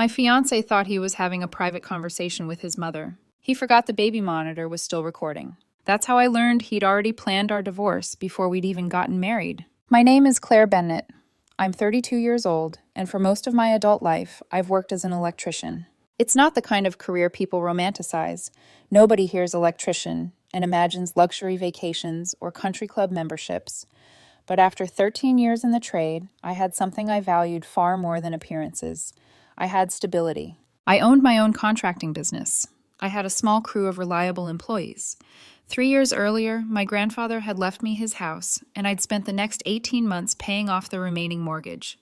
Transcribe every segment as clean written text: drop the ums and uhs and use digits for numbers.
My fiancé thought he was having a private conversation with his mother. He forgot the baby monitor was still recording. That's how I learned he'd already planned our divorce before we'd even gotten married. My name is Claire Bennett. I'm 32 years old, and for most of my adult life, I've worked as an electrician. It's not the kind of career people romanticize. Nobody hears electrician and imagines luxury vacations or country club memberships. But after 13 years in the trade, I had something I valued far more than appearances. I had stability. I owned my own contracting business. I had a small crew of reliable employees. 3 years earlier, my grandfather had left me his house, and I'd spent the next 18 months paying off the remaining mortgage.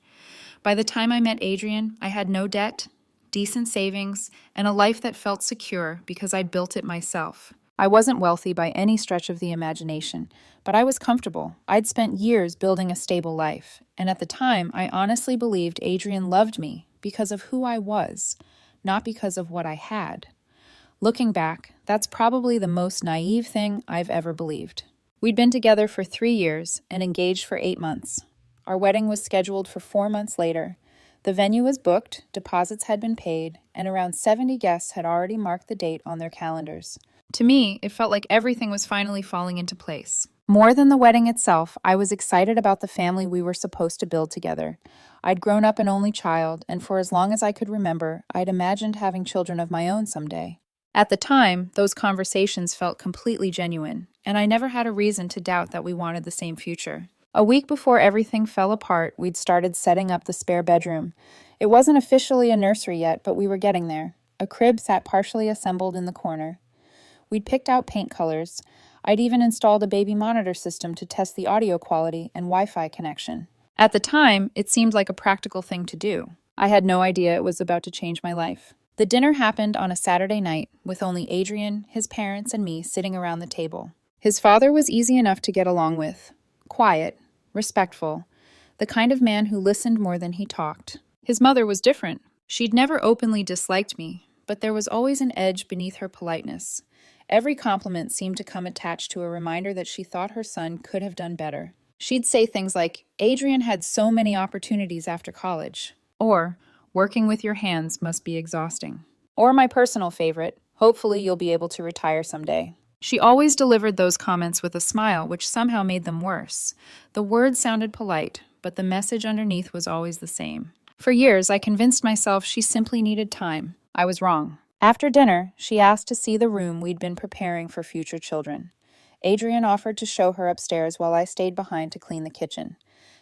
By the time I met Adrian, I had no debt, decent savings, and a life that felt secure because I'd built it myself. I wasn't wealthy by any stretch of the imagination, but I was comfortable. I'd spent years building a stable life, and at the time, I honestly believed Adrian loved me because of who I was, not because of what I had. Looking back, that's probably the most naive thing I've ever believed. We'd been together for 3 years and engaged for 8 months. Our wedding was scheduled for 4 months later. The venue was booked, deposits had been paid, and around 70 guests had already marked the date on their calendars. To me, it felt like everything was finally falling into place. More than the wedding itself, I was excited about the family we were supposed to build together. I'd grown up an only child, and for as long as I could remember, I'd imagined having children of my own someday. At the time, those conversations felt completely genuine, and I never had a reason to doubt that we wanted the same future. A week before everything fell apart, we'd started setting up the spare bedroom. It wasn't officially a nursery yet, but we were getting there. A crib sat partially assembled in the corner. We'd picked out paint colors. I'd even installed a baby monitor system to test the audio quality and Wi-Fi connection. At the time, it seemed like a practical thing to do. I had no idea it was about to change my life. The dinner happened on a Saturday night, with only Adrian, his parents, and me sitting around the table. His father was easy enough to get along with. Quiet, respectful, the kind of man who listened more than he talked. His mother was different. She'd never openly disliked me, but there was always an edge beneath her politeness. Every compliment seemed to come attached to a reminder that she thought her son could have done better. She'd say things like, "Adrian had so many opportunities after college," or, "Working with your hands must be exhausting." Or my personal favorite, "Hopefully you'll be able to retire someday." She always delivered those comments with a smile, which somehow made them worse. The words sounded polite, but the message underneath was always the same. For years, I convinced myself she simply needed time. I was wrong. After dinner, she asked to see the room we'd been preparing for future children. Adrian offered to show her upstairs while I stayed behind to clean the kitchen.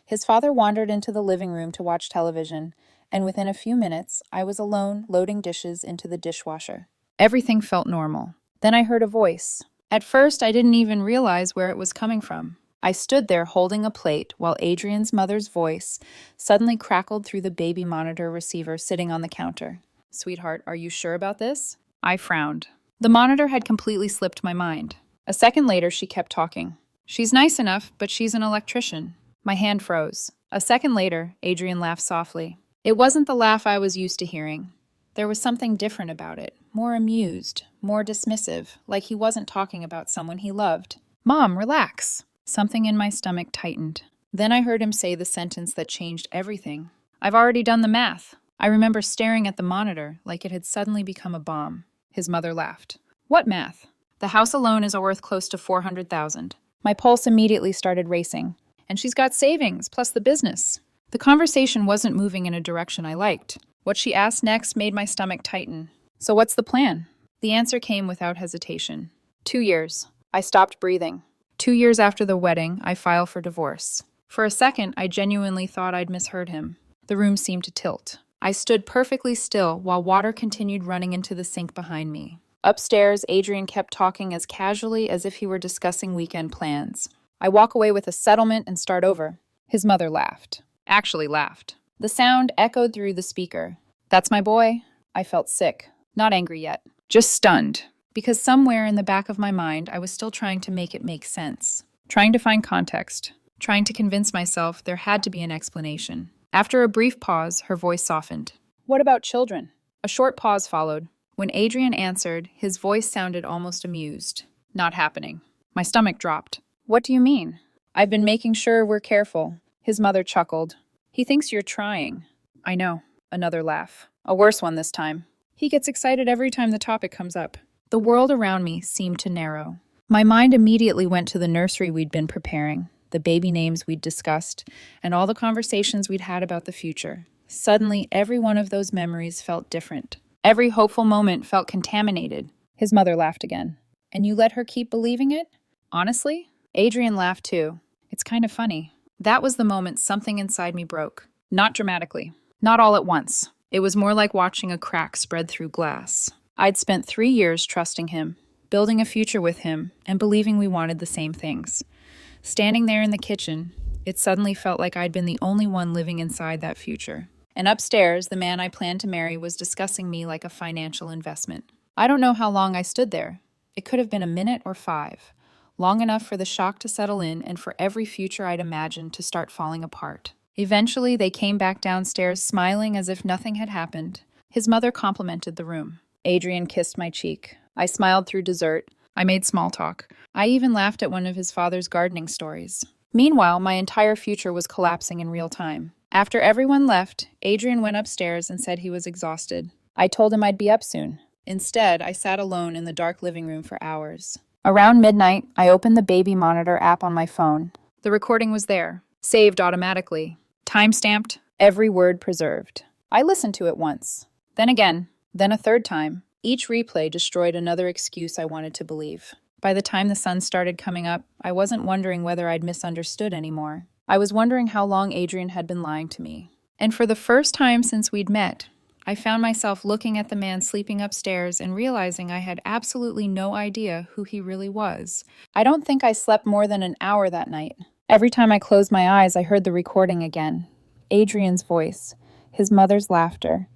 His father wandered into the living room to watch television, and within a few minutes, I was alone loading dishes into the dishwasher. Everything felt normal. Then I heard a voice. At first, I didn't even realize where it was coming from. I stood there holding a plate while Adrian's mother's voice suddenly crackled through the baby monitor receiver sitting on the counter. "Sweetheart, are you sure about this?" I frowned. The monitor had completely slipped my mind. A second later, she kept talking. "She's nice enough, but she's an electrician." My hand froze. A second later, Adrian laughed softly. It wasn't the laugh I was used to hearing. There was something different about it, more amused, more dismissive, like he wasn't talking about someone he loved. "Mom, relax." Something in my stomach tightened. Then I heard him say the sentence that changed everything. "I've already done the math." I remember staring at the monitor like it had suddenly become a bomb. His mother laughed. "What math?" "The house alone is worth close to $400,000. My pulse immediately started racing. "And she's got savings, plus the business." The conversation wasn't moving in a direction I liked. What she asked next made my stomach tighten. "So what's the plan?" The answer came without hesitation. 2 years. I stopped breathing. 2 years after the wedding, I filed for divorce. For a second, I genuinely thought I'd misheard him. The room seemed to tilt. I stood perfectly still while water continued running into the sink behind me. Upstairs, Adrian kept talking as casually as if he were discussing weekend plans. I walk away with a settlement and start over. His mother laughed. Actually laughed. The sound echoed through the speaker. "That's my boy." I felt sick. Not angry yet. Just stunned. Because somewhere in the back of my mind, I was still trying to make it make sense. Trying to find context. Trying to convince myself there had to be an explanation. After a brief pause, her voice softened. "What about children?" A short pause followed. When Adrian answered, his voice sounded almost amused. "Not happening." My stomach dropped. "What do you mean?" "I've been making sure we're careful." His mother chuckled. "He thinks you're trying." "I know." Another laugh. A worse one this time. He gets excited every time the topic comes up. The world around me seemed to narrow. My mind immediately went to the nursery we'd been preparing, the baby names we'd discussed, and all the conversations we'd had about the future. Suddenly, every one of those memories felt different. Every hopeful moment felt contaminated. His mother laughed again. And you let her keep believing it? Honestly? Adrian laughed too. It's kind of funny. That was the moment something inside me broke. Not dramatically. Not all at once. It was more like watching a crack spread through glass. I'd spent 3 years trusting him, building a future with him, and believing we wanted the same things. Standing there in the kitchen, it suddenly felt like I'd been the only one living inside that future. And upstairs, the man I planned to marry was discussing me like a financial investment. I don't know how long I stood there. It could have been a minute or 5. Long enough for the shock to settle in and for every future I'd imagined to start falling apart. Eventually, they came back downstairs smiling as if nothing had happened. His mother complimented the room. Adrian kissed my cheek. I smiled through dessert. I made small talk. I even laughed at one of his father's gardening stories. Meanwhile, my entire future was collapsing in real time. After everyone left, Adrian went upstairs and said he was exhausted. I told him I'd be up soon. Instead, I sat alone in the dark living room for hours. Around midnight, I opened the baby monitor app on my phone. The recording was there, saved automatically, time-stamped, every word preserved. I listened to it once, then again, then a third time. Each replay destroyed another excuse I wanted to believe. By the time the sun started coming up, I wasn't wondering whether I'd misunderstood anymore. I was wondering how long Adrian had been lying to me. And for the first time since we'd met, I found myself looking at the man sleeping upstairs and realizing I had absolutely no idea who he really was. I don't think I slept more than an hour that night. Every time I closed my eyes, I heard the recording again. Adrian's voice, his mother's laughter.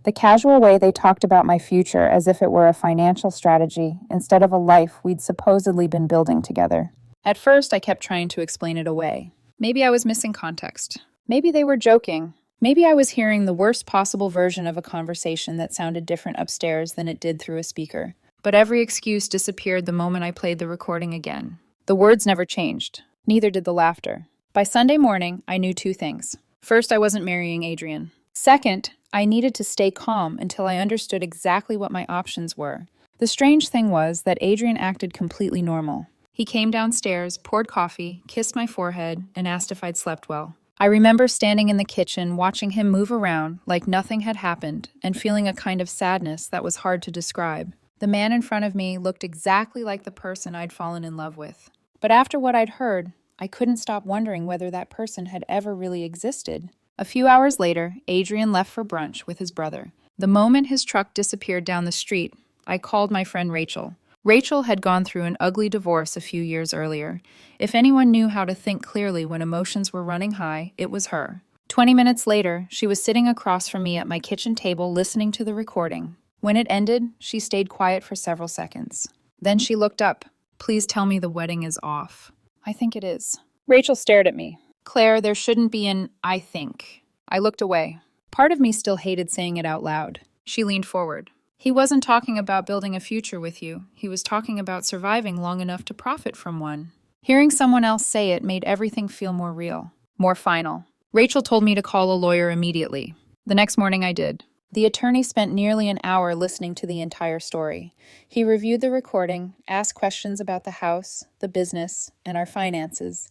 The casual way they talked about my future as if it were a financial strategy instead of a life we'd supposedly been building together. At first, I kept trying to explain it away. Maybe I was missing context. Maybe they were joking. Maybe I was hearing the worst possible version of a conversation that sounded different upstairs than it did through a speaker. But every excuse disappeared the moment I played the recording again. The words never changed. Neither did the laughter. By Sunday morning, I knew 2 things. First, I wasn't marrying Adrian. Second, I needed to stay calm until I understood exactly what my options were. The strange thing was that Adrian acted completely normal. He came downstairs, poured coffee, kissed my forehead, and asked if I'd slept well. I remember standing in the kitchen, watching him move around like nothing had happened, and feeling a kind of sadness that was hard to describe. The man in front of me looked exactly like the person I'd fallen in love with. But after what I'd heard, I couldn't stop wondering whether that person had ever really existed. A few hours later, Adrian left for brunch with his brother. The moment his truck disappeared down the street, I called my friend Rachel. Rachel had gone through an ugly divorce a few years earlier. If anyone knew how to think clearly when emotions were running high, it was her. 20 minutes later, she was sitting across from me at my kitchen table listening to the recording. When it ended, she stayed quiet for several seconds. Then she looked up. "Please tell me the wedding is off." "I think it is." Rachel stared at me. "Claire, there shouldn't be an I think." I looked away. Part of me still hated saying it out loud. She leaned forward. "He wasn't talking about building a future with you. He was talking about surviving long enough to profit from one." Hearing someone else say it made everything feel more real, more final. Rachel told me to call a lawyer immediately. The next morning I did. The attorney spent nearly an hour listening to the entire story. He reviewed the recording, asked questions about the house, the business, and our finances,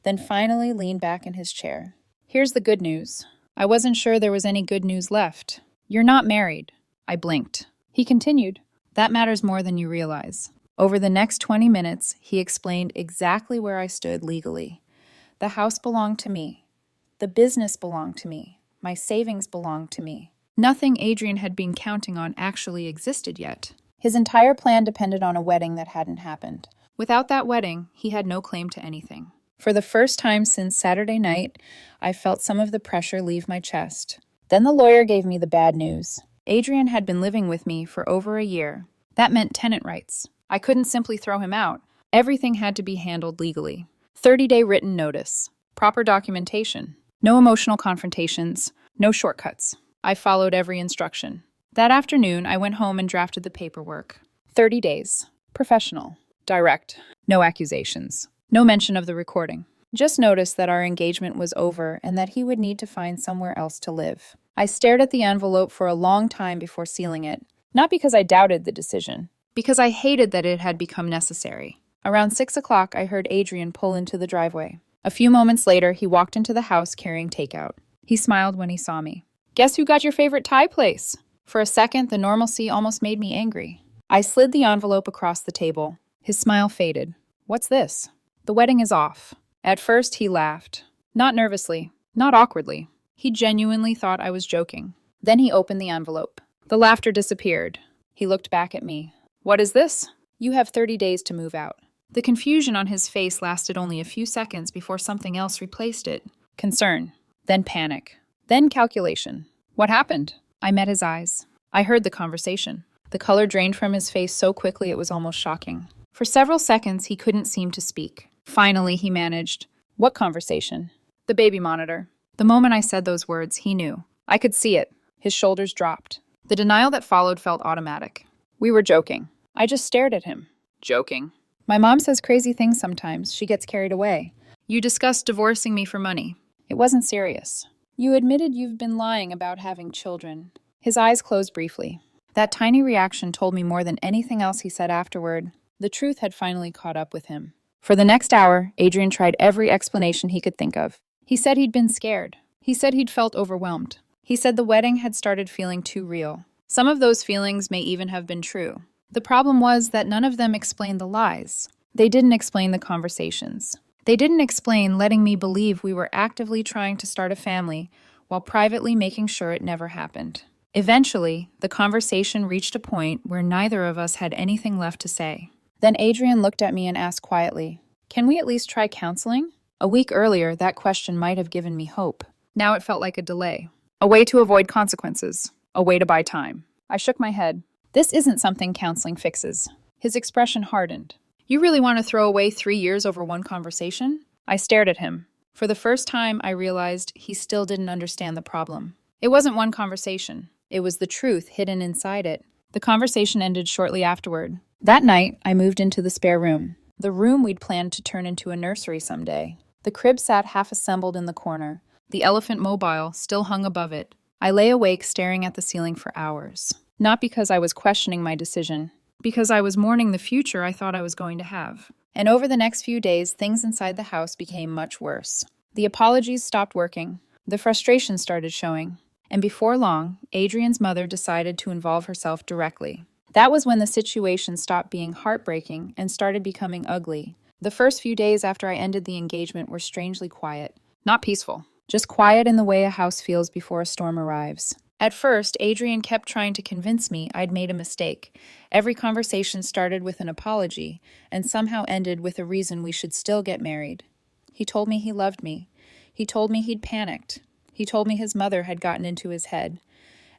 then finally leaned back in his chair. "Here's the good news." I wasn't sure there was any good news left. "You're not married." I blinked. He continued, "That matters more than you realize." Over the next 20 minutes, he explained exactly where I stood legally. The house belonged to me. The business belonged to me. My savings belonged to me. Nothing Adrian had been counting on actually existed yet. His entire plan depended on a wedding that hadn't happened. Without that wedding, he had no claim to anything. For the first time since Saturday night, I felt some of the pressure leave my chest. Then the lawyer gave me the bad news. Adrian had been living with me for over a year. That meant tenant rights. I couldn't simply throw him out. Everything had to be handled legally. 30-day written notice. Proper documentation. No emotional confrontations. No shortcuts. I followed every instruction. That afternoon, I went home and drafted the paperwork. 30 days. Professional. Direct. No accusations. No mention of the recording. Just notice that our engagement was over and that he would need to find somewhere else to live. I stared at the envelope for a long time before sealing it, not because I doubted the decision, because I hated that it had become necessary. Around 6 o'clock, I heard Adrian pull into the driveway. A few moments later, he walked into the house carrying takeout. He smiled when he saw me. "Guess who got your favorite Thai place?" For a second, the normalcy almost made me angry. I slid the envelope across the table. His smile faded. "What's this?" "The wedding is off." At first, he laughed. Not nervously, not awkwardly. He genuinely thought I was joking. Then he opened the envelope. The laughter disappeared. He looked back at me. "What is this?" "You have 30 days to move out." The confusion on his face lasted only a few seconds before something else replaced it. Concern, then panic, then calculation. "What happened?" I met his eyes. I heard the conversation. The color drained from his face so quickly it was almost shocking. For several seconds, he couldn't seem to speak. Finally, he managed. "What conversation?" "The baby monitor." The moment I said those words, he knew. I could see it. His shoulders dropped. The denial that followed felt automatic. "We were joking." I just stared at him. "Joking?" "My mom says crazy things sometimes. She gets carried away." "You discussed divorcing me for money." "It wasn't serious." "You admitted you've been lying about having children." His eyes closed briefly. That tiny reaction told me more than anything else he said afterward. The truth had finally caught up with him. For the next hour, Adrian tried every explanation he could think of. He said he'd been scared. He said he'd felt overwhelmed. He said the wedding had started feeling too real. Some of those feelings may even have been true. The problem was that none of them explained the lies. They didn't explain the conversations. They didn't explain letting me believe we were actively trying to start a family while privately making sure it never happened. Eventually, the conversation reached a point where neither of us had anything left to say. Then Adrian looked at me and asked quietly, "Can we at least try counseling?" A week earlier, that question might have given me hope. Now it felt like a delay. A way to avoid consequences. A way to buy time. I shook my head. "This isn't something counseling fixes." His expression hardened. "You really want to throw away 3 years over one conversation?" I stared at him. For the first time, I realized he still didn't understand the problem. It wasn't one conversation. It was the truth hidden inside it. The conversation ended shortly afterward. That night, I moved into the spare room. The room we'd planned to turn into a nursery someday. The crib sat half-assembled in the corner. The elephant mobile still hung above it. I lay awake staring at the ceiling for hours. Not because I was questioning my decision, because I was mourning the future I thought I was going to have. And over the next few days, things inside the house became much worse. The apologies stopped working. The frustration started showing. And before long, Adrian's mother decided to involve herself directly. That was when the situation stopped being heartbreaking and started becoming ugly. The first few days after I ended the engagement were strangely quiet. Not peaceful, just quiet in the way a house feels before a storm arrives. At first, Adrian kept trying to convince me I'd made a mistake. Every conversation started with an apology and somehow ended with a reason we should still get married. He told me he loved me. He told me he'd panicked. He told me his mother had gotten into his head.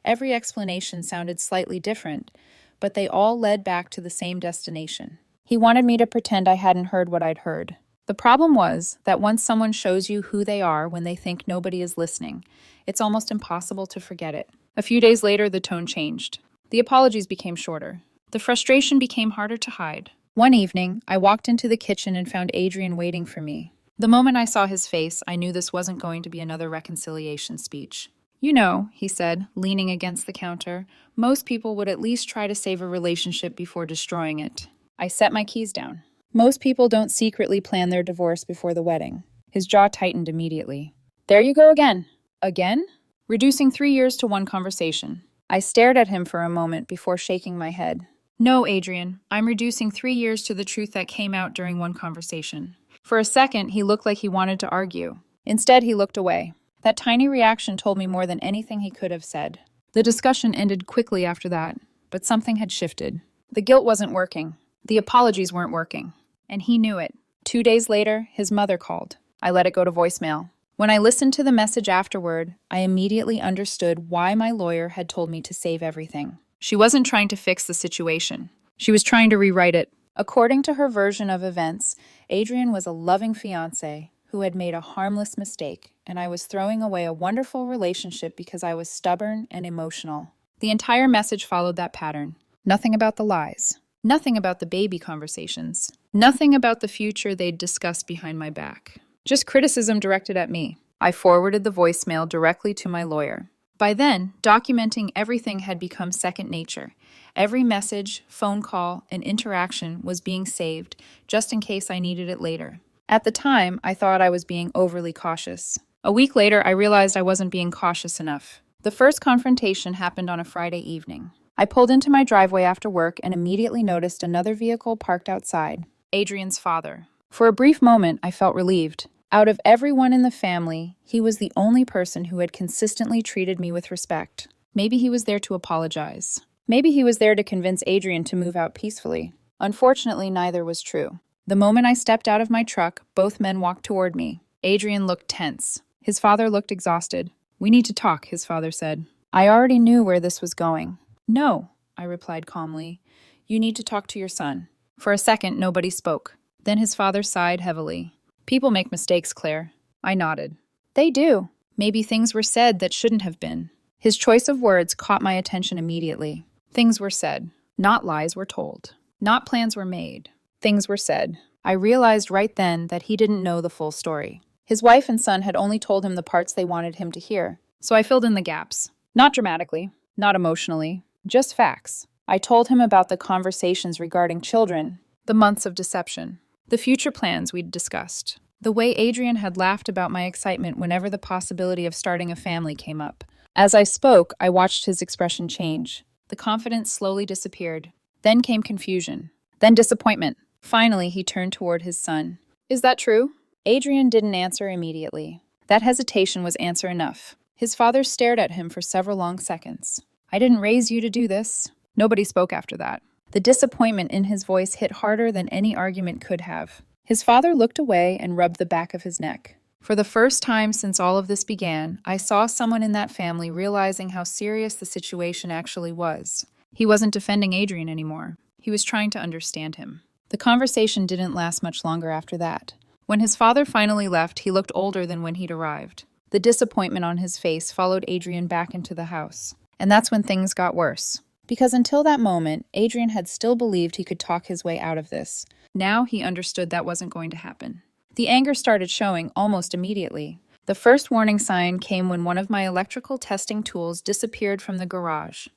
Every explanation sounded slightly different, but they all led back to the same destination. He wanted me to pretend I hadn't heard what I'd heard. The problem was that once someone shows you who they are when they think nobody is listening, it's almost impossible to forget it. A few days later, the tone changed. The apologies became shorter. The frustration became harder to hide. One evening, I walked into the kitchen and found Adrian waiting for me. The moment I saw his face, I knew this wasn't going to be another reconciliation speech. "You know," he said, leaning against the counter, "most people would at least try to save a relationship before destroying it." I set my keys down. Most people don't secretly plan their divorce before the wedding. His jaw tightened immediately. "There you go again." "Again?" "Reducing 3 years to one conversation." I stared at him for a moment before shaking my head. "No, Adrian, I'm reducing 3 years to the truth that came out during one conversation." For a second, he looked like he wanted to argue. Instead, he looked away. That tiny reaction told me more than anything he could have said. The discussion ended quickly after that, but something had shifted. The guilt wasn't working. The apologies weren't working. And he knew it. 2 days later, his mother called. I let it go to voicemail. When I listened to the message afterward, I immediately understood why my lawyer had told me to save everything. She wasn't trying to fix the situation. She was trying to rewrite it. According to her version of events, Adrian was a loving fiancé who had made a harmless mistake, and I was throwing away a wonderful relationship because I was stubborn and emotional. The entire message followed that pattern. Nothing about the lies. Nothing about the baby conversations. Nothing about the future they'd discussed behind my back. Just criticism directed at me. I forwarded the voicemail directly to my lawyer. By then, documenting everything had become second nature. Every message, phone call, and interaction was being saved, just in case I needed it later. At the time, I thought I was being overly cautious. A week later, I realized I wasn't being cautious enough. The first confrontation happened on a Friday evening. I pulled into my driveway after work and immediately noticed another vehicle parked outside. Adrian's father. For a brief moment, I felt relieved. Out of everyone in the family, he was the only person who had consistently treated me with respect. Maybe he was there to apologize. Maybe he was there to convince Adrian to move out peacefully. Unfortunately, neither was true. The moment I stepped out of my truck, both men walked toward me. Adrian looked tense. His father looked exhausted. "We need to talk," his father said. I already knew where this was going. "No," I replied calmly. "You need to talk to your son." For a second, nobody spoke. Then his father sighed heavily. "People make mistakes, Claire." I nodded. "They do. Maybe things were said that shouldn't have been." His choice of words caught my attention immediately. Things were said. Not lies were told. Not plans were made. Things were said. I realized right then that he didn't know the full story. His wife and son had only told him the parts they wanted him to hear. So I filled in the gaps. Not dramatically, not emotionally, just facts. I told him about the conversations regarding children, the months of deception, the future plans we'd discussed, the way Adrian had laughed about my excitement whenever the possibility of starting a family came up. As I spoke, I watched his expression change. The confidence slowly disappeared. Then came confusion. Then disappointment. Finally, he turned toward his son. "Is that true?" Adrian didn't answer immediately. That hesitation was answer enough. His father stared at him for several long seconds. "I didn't raise you to do this." Nobody spoke after that. The disappointment in his voice hit harder than any argument could have. His father looked away and rubbed the back of his neck. For the first time since all of this began, I saw someone in that family realizing how serious the situation actually was. He wasn't defending Adrian anymore. He was trying to understand him. The conversation didn't last much longer after that. When his father finally left, he looked older than when he'd arrived. The disappointment on his face followed Adrian back into the house. And that's when things got worse. Because until that moment, Adrian had still believed he could talk his way out of this. Now he understood that wasn't going to happen. The anger started showing almost immediately. The first warning sign came when one of my electrical testing tools disappeared from the garage.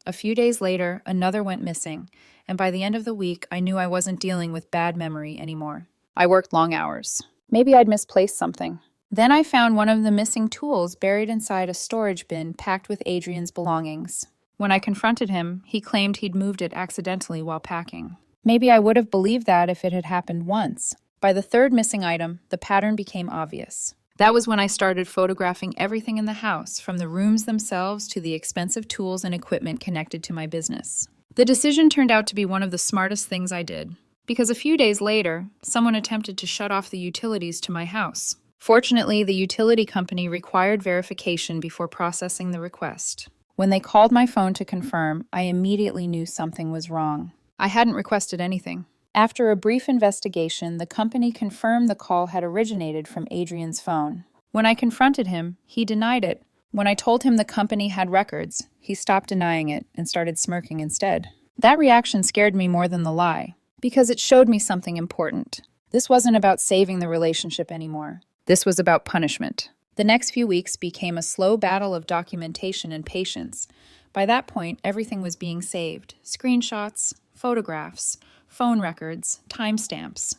A few days later, another went missing, and by the end of the week, I knew I wasn't dealing with bad memory anymore. I worked long hours. Maybe I'd misplaced something. Then I found one of the missing tools buried inside a storage bin packed with Adrian's belongings. When I confronted him, he claimed he'd moved it accidentally while packing. Maybe I would have believed that if it had happened once. By the third missing item, the pattern became obvious. That was when I started photographing everything in the house, from the rooms themselves to the expensive tools and equipment connected to my business. The decision turned out to be one of the smartest things I did, because a few days later, someone attempted to shut off the utilities to my house. Fortunately, the utility company required verification before processing the request. When they called my phone to confirm, I immediately knew something was wrong. I hadn't requested anything. After a brief investigation, the company confirmed the call had originated from Adrian's phone. When I confronted him, he denied it. When I told him the company had records, he stopped denying it and started smirking instead. That reaction scared me more than the lie, because it showed me something important. This wasn't about saving the relationship anymore. This was about punishment. The next few weeks became a slow battle of documentation and patience. By that point, everything was being saved. Screenshots, photographs, phone records, timestamps.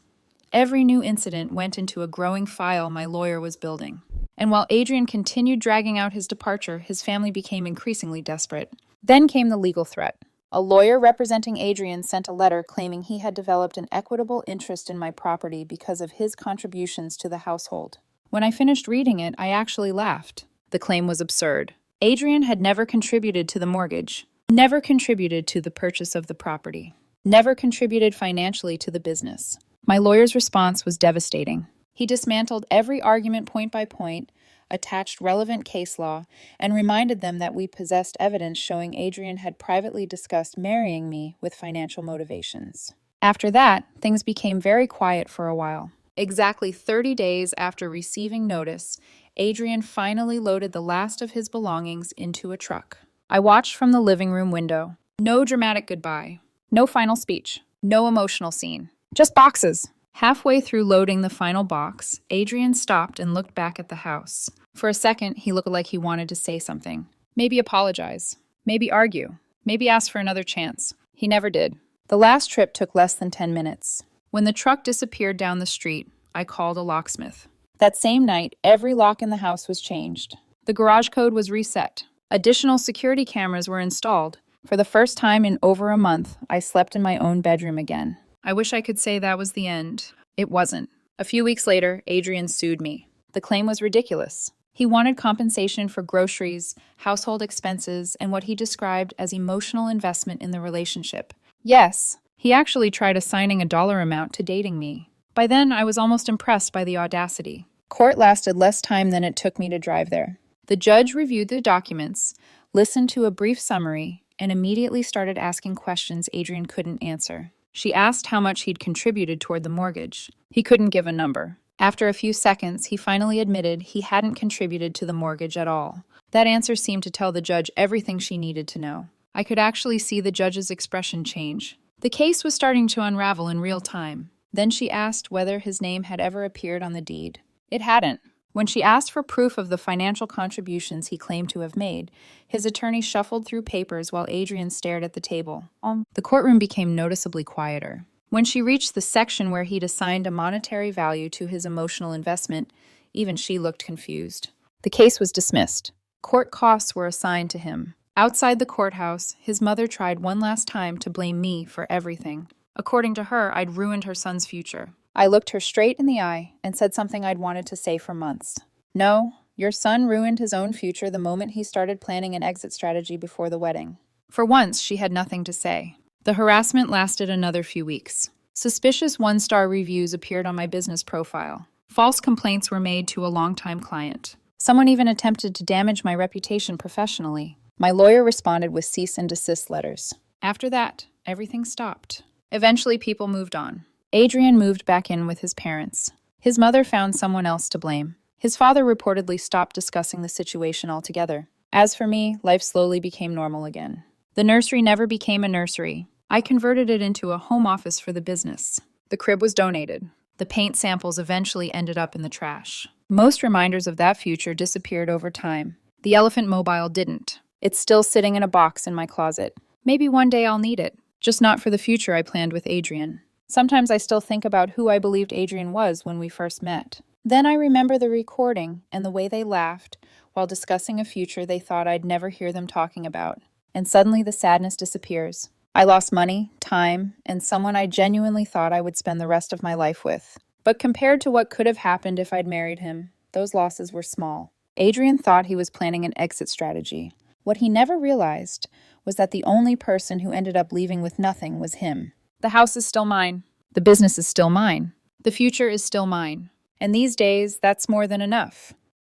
Every new incident went into a growing file my lawyer was building. And while Adrian continued dragging out his departure, his family became increasingly desperate. Then came the legal threat. A lawyer representing Adrian sent a letter claiming he had developed an equitable interest in my property because of his contributions to the household. When I finished reading it, I actually laughed. The claim was absurd. Adrian had never contributed to the mortgage, never contributed to the purchase of the property, never contributed financially to the business. My lawyer's response was devastating. He dismantled every argument point by point, attached relevant case law, and reminded them that we possessed evidence showing Adrian had privately discussed marrying me with financial motivations. After that, things became very quiet for a while. Exactly 30 days after receiving notice, Adrian finally loaded the last of his belongings into a truck. I watched from the living room window. No dramatic goodbye. No final speech. No emotional scene. Just boxes. Halfway through loading the final box, Adrian stopped and looked back at the house. For a second, he looked like he wanted to say something. Maybe apologize. Maybe argue. Maybe ask for another chance. He never did. The last trip took less than 10 minutes. When the truck disappeared down the street, I called a locksmith. That same night, every lock in the house was changed. The garage code was reset. Additional security cameras were installed. For the first time in over a month, I slept in my own bedroom again. I wish I could say that was the end. It wasn't. A few weeks later, Adrian sued me. The claim was ridiculous. He wanted compensation for groceries, household expenses, and what he described as emotional investment in the relationship. Yes, he actually tried assigning a dollar amount to dating me. By then, I was almost impressed by the audacity. Court lasted less time than it took me to drive there. The judge reviewed the documents, listened to a brief summary, and immediately started asking questions Adrian couldn't answer. She asked how much he'd contributed toward the mortgage. He couldn't give a number. After a few seconds, he finally admitted he hadn't contributed to the mortgage at all. That answer seemed to tell the judge everything she needed to know. I could actually see the judge's expression change. The case was starting to unravel in real time. Then she asked whether his name had ever appeared on the deed. It hadn't. When she asked for proof of the financial contributions he claimed to have made, his attorney shuffled through papers while Adrian stared at the table. The courtroom became noticeably quieter. When she reached the section where he'd assigned a monetary value to his emotional investment, even she looked confused. The case was dismissed. Court costs were assigned to him. Outside the courthouse, his mother tried one last time to blame me for everything. According to her, I'd ruined her son's future. I looked her straight in the eye and said something I'd wanted to say for months. No, your son ruined his own future the moment he started planning an exit strategy before the wedding. For once, she had nothing to say. The harassment lasted another few weeks. Suspicious one-star reviews appeared on my business profile. False complaints were made to a longtime client. Someone even attempted to damage my reputation professionally. My lawyer responded with cease and desist letters. After that, everything stopped. Eventually, people moved on. Adrian moved back in with his parents. His mother found someone else to blame. His father reportedly stopped discussing the situation altogether. As for me, life slowly became normal again. The nursery never became a nursery. I converted it into a home office for the business. The crib was donated. The paint samples eventually ended up in the trash. Most reminders of that future disappeared over time. The elephant mobile didn't. It's still sitting in a box in my closet. Maybe one day I'll need it, just not for the future I planned with Adrian. Sometimes I still think about who I believed Adrian was when we first met. Then I remember the recording and the way they laughed while discussing a future they thought I'd never hear them talking about. And suddenly the sadness disappears. I lost money, time, and someone I genuinely thought I would spend the rest of my life with. But compared to what could have happened if I'd married him, those losses were small. Adrian thought he was planning an exit strategy. What he never realized was that the only person who ended up leaving with nothing was him. The house is still mine. The business is still mine. The future is still mine. And these days, that's more than enough.